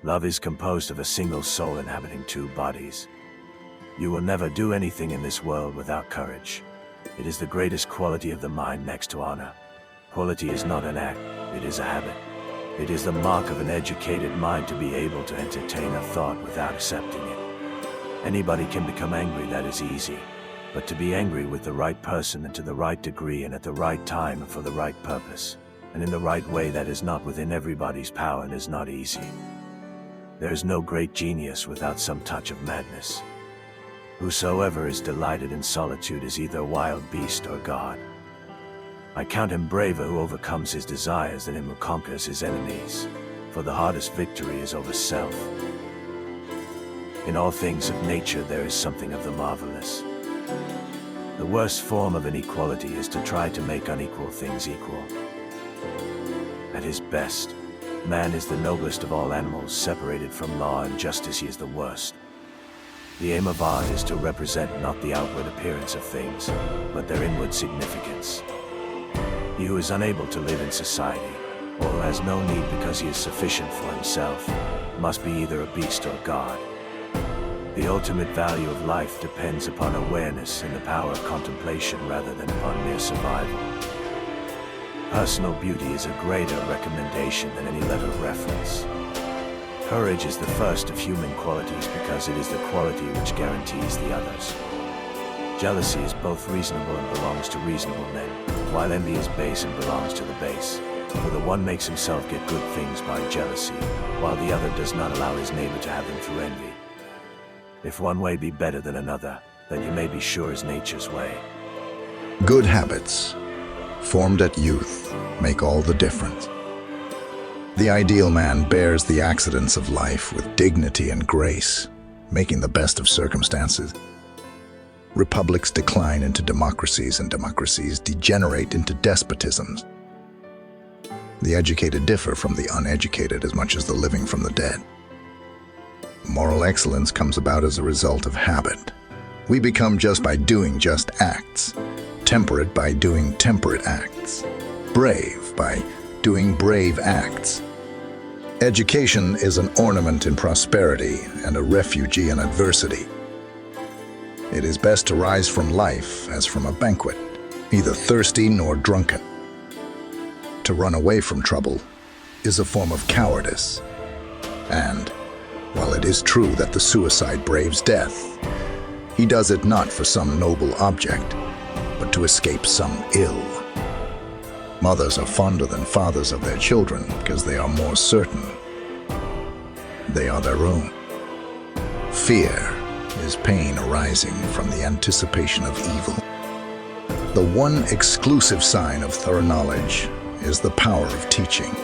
Love is composed of a single soul inhabiting two bodies. You will never do anything in this world without courage. It is the greatest quality of the mind next to honor. Quality is not an act, it is a habit. It is the mark of an educated mind to be able to entertain a thought without accepting it. Anybody can become angry, that is easy. But to be angry with the right person and to the right degree and at the right time and for the right purpose, and in the right way, that is not within everybody's power and is not easy. There is no great genius without some touch of madness. Whosoever is delighted in solitude is either a wild beast or God. I count him braver who overcomes his desires than him who conquers his enemies, for the hardest victory is over self. In all things of nature there is something of the marvelous. The worst form of inequality is to try to make unequal things equal. At his best, man is the noblest of all animals. Separated from law and justice, he is the worst. The aim of art is to represent not the outward appearance of things, but their inward significance. He who is unable to live in society, or who has no need because he is sufficient for himself, must be either a beast or God. The ultimate value of life depends upon awareness and the power of contemplation rather than upon mere survival. Personal beauty is a greater recommendation than any letter of reference. Courage is the first of human qualities because it is the quality which guarantees the others. Jealousy is both reasonable and belongs to reasonable men, while envy is base and belongs to the base. For the one makes himself get good things by jealousy, while the other does not allow his neighbor to have them through envy. If one way be better than another, then you may be sure is nature's way. Good habits, formed at youth, make all the difference. The ideal man bears the accidents of life with dignity and grace, making the best of circumstances. Republics decline into democracies, and democracies degenerate into despotisms. The educated differ from the uneducated as much as the living from the dead. Moral excellence comes about as a result of habit. We become just by doing just acts, temperate by doing temperate acts, brave by doing brave acts. Education is an ornament in prosperity and a refugee in adversity. It is best to rise from life as from a banquet, neither thirsty nor drunken. To run away from trouble is a form of cowardice. And, while it is true that the suicide braves death, he does it not for some noble object, but to escape some ill. Mothers are fonder than fathers of their children because they are more certain they are their own. Fear is pain arising from the anticipation of evil. The one exclusive sign of thorough knowledge is the power of teaching.